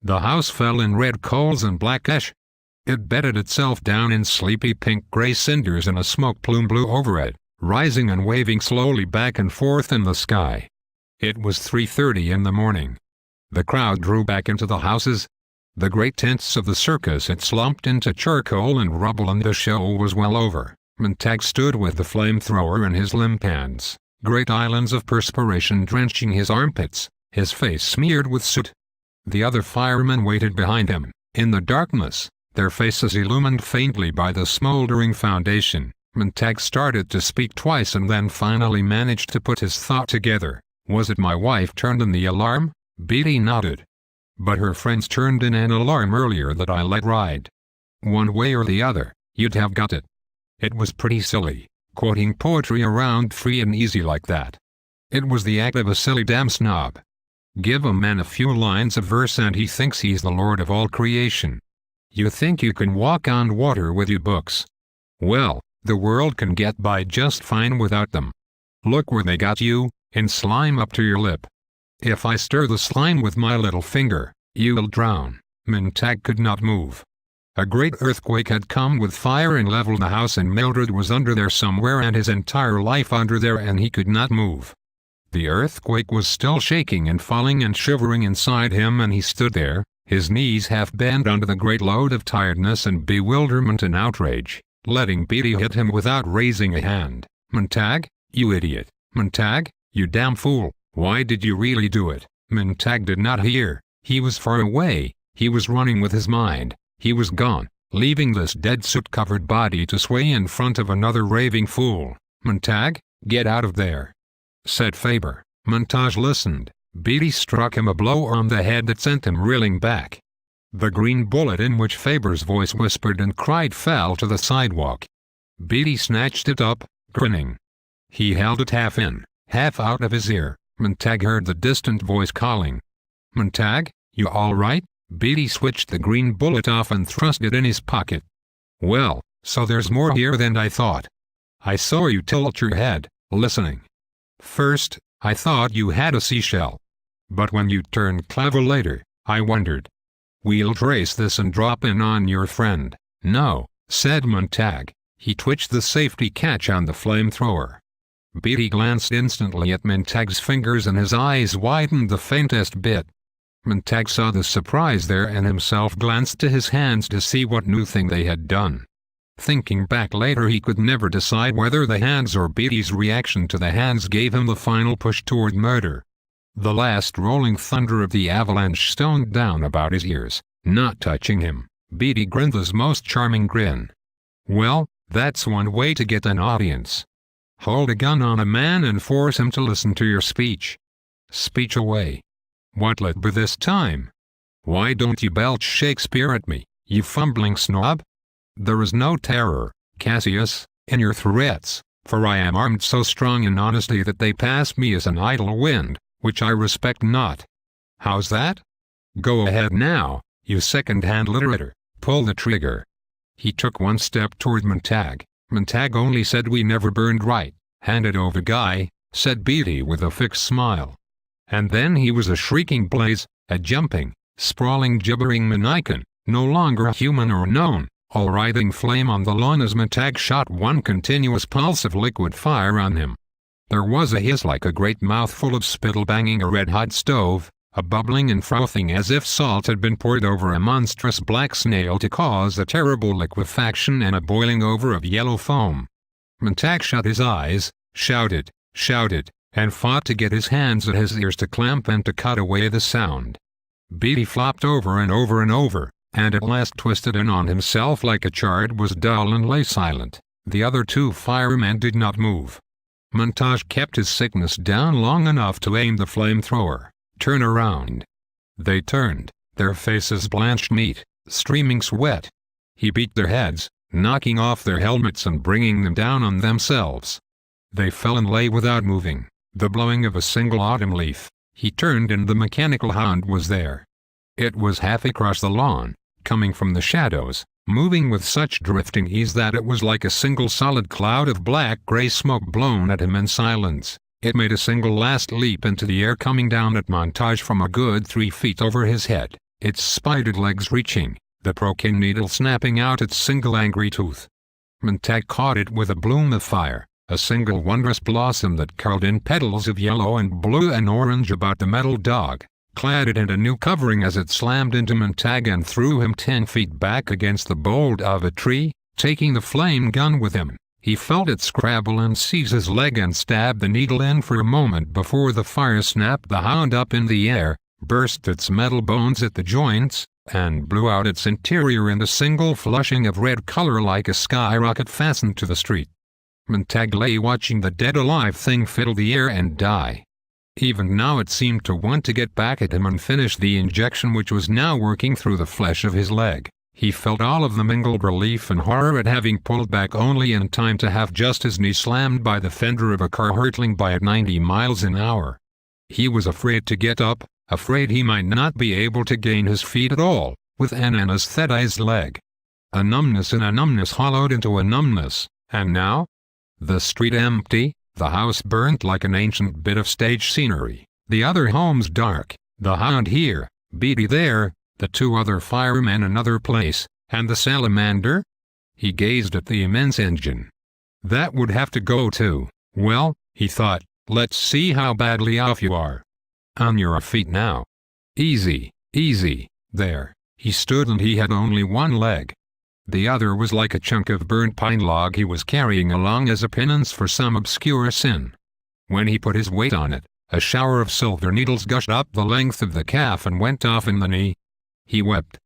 The house fell in red coals and black ash. It bedded itself down in sleepy pink-gray cinders, and a smoke plume blew over it, rising and waving slowly back and forth in the sky. It was 3:30 in the morning. The crowd drew back into the houses. The great tents of the circus had slumped into charcoal and rubble, and the show was well over. Montag stood with the flamethrower in his limp hands, great islands of perspiration drenching his armpits, his face smeared with soot. The other firemen waited behind him, in the darkness, their faces illumined faintly by the smoldering foundation. Montag started to speak twice and then finally managed to put his thought together. "Was it my wife turned in the alarm?" Beatty nodded. "But her friends turned in an alarm earlier that I let ride. One way or the other, you'd have got it. It was pretty silly, quoting poetry around free and easy like that. It was the act of a silly damn snob. Give a man a few lines of verse and he thinks he's the lord of all creation. You think you can walk on water with your books? Well, the world can get by just fine without them. Look where they got you, in slime up to your lip. If I stir the slime with my little finger, you'll drown." Montag could not move. A great earthquake had come with fire and leveled the house, and Mildred was under there somewhere, and his entire life under there, and he could not move. The earthquake was still shaking and falling and shivering inside him, and he stood there, his knees half bent under the great load of tiredness and bewilderment and outrage, letting Beatty hit him without raising a hand. "Montag, you idiot! Montag, you damn fool! Why did you really do it?" Montag did not hear. He was far away. He was running with his mind. He was gone, leaving this dead soot-covered body to sway in front of another raving fool. "Montag, get out of there," said Faber. Montag listened. Beatty struck him a blow on the head that sent him reeling back. The green bullet in which Faber's voice whispered and cried fell to the sidewalk. Beatty snatched it up, grinning. He held it half in, half out of his ear. Montag heard the distant voice calling. "Montag, you all right?" Beatty switched the green bullet off and thrust it in his pocket. "Well, so there's more here than I thought. I saw you tilt your head, listening. First, I thought you had a seashell. But when you turned clever later, I wondered. We'll trace this and drop in on your friend." "No," said Montag. He twitched the safety catch on the flamethrower. Beatty glanced instantly at Montag's fingers and his eyes widened the faintest bit. Montag saw the surprise there and himself glanced to his hands to see what new thing they had done. Thinking back later, he could never decide whether the hands or Beatty's reaction to the hands gave him the final push toward murder. The last rolling thunder of the avalanche stoned down about his ears, not touching him. Beatty grinned his most charming grin. "Well, that's one way to get an audience. Hold a gun on a man and force him to listen to your speech. Speech away. What lit by this time? Why don't you belch Shakespeare at me, you fumbling snob? There is no terror, Cassius, in your threats, for I am armed so strong in honesty that they pass me as an idle wind, which I respect not. How's that? Go ahead now, you second-hand literator, pull the trigger." He took one step toward Montag. Montag only said, "We never burned right." "Hand it over, guy," said Beatty with a fixed smile. And then he was a shrieking blaze, a jumping, sprawling, gibbering manikin, no longer human or known, all writhing flame on the lawn as Montag shot one continuous pulse of liquid fire on him. There was a hiss like a great mouthful of spittle banging a red-hot stove, a bubbling and frothing as if salt had been poured over a monstrous black snail to cause a terrible liquefaction, and a boiling over of yellow foam. Montag shut his eyes, shouted, and fought to get his hands at his ears to clamp and to cut away the sound. Beatty flopped over and over and over, and at last twisted in on himself like a chart, was dull and lay silent. The other two firemen did not move. Montag kept his sickness down long enough to aim the flamethrower. "Turn around." They turned, their faces blanched meat, streaming sweat. He beat their heads, knocking off their helmets and bringing them down on themselves. They fell and lay without moving, the blowing of a single autumn leaf. He turned and the mechanical hound was there. It was half across the lawn, coming from the shadows, moving with such drifting ease that it was like a single solid cloud of black-gray smoke blown at him in silence. It made a single last leap into the air, coming down at Montag from a good 3 feet over his head. its spided legs reaching, the broken needle snapping out its single angry tooth. Montag caught it with a bloom of fire, a single wondrous blossom that curled in petals of yellow and blue and orange about the metal dog, clad it in a new covering as it slammed into Montag and threw him 10 feet back against the bolt of a tree, taking the flame gun with him. He felt it scrabble and seize his leg and stab the needle in for a moment before the fire snapped the hound up in the air, burst its metal bones at the joints, and blew out its interior in a single flushing of red color like a skyrocket fastened to the street. Montag lay watching the dead-alive thing fill the air and die. Even now it seemed to want to get back at him and finish the injection which was now working through the flesh of his leg. He felt all of the mingled relief and horror at having pulled back only in time to have just his knee slammed by the fender of a car hurtling by at 90 miles an hour. He was afraid to get up, afraid he might not be able to gain his feet at all, with an anesthetized leg. A numbness and a numbness hollowed into a numbness, and now? The street empty, the house burnt like an ancient bit of stage scenery, the other homes dark, the hound here, Beatty there, the 2 other firemen another place, and the salamander? He gazed at the immense engine. That would have to go too. Well, he thought, let's see how badly off you are. On your feet now. Easy, easy, there. He stood and he had only one leg. The other was like a chunk of burnt pine log he was carrying along as a penance for some obscure sin. When he put his weight on it, a shower of silver needles gushed up the length of the calf and went off in the knee. He wept,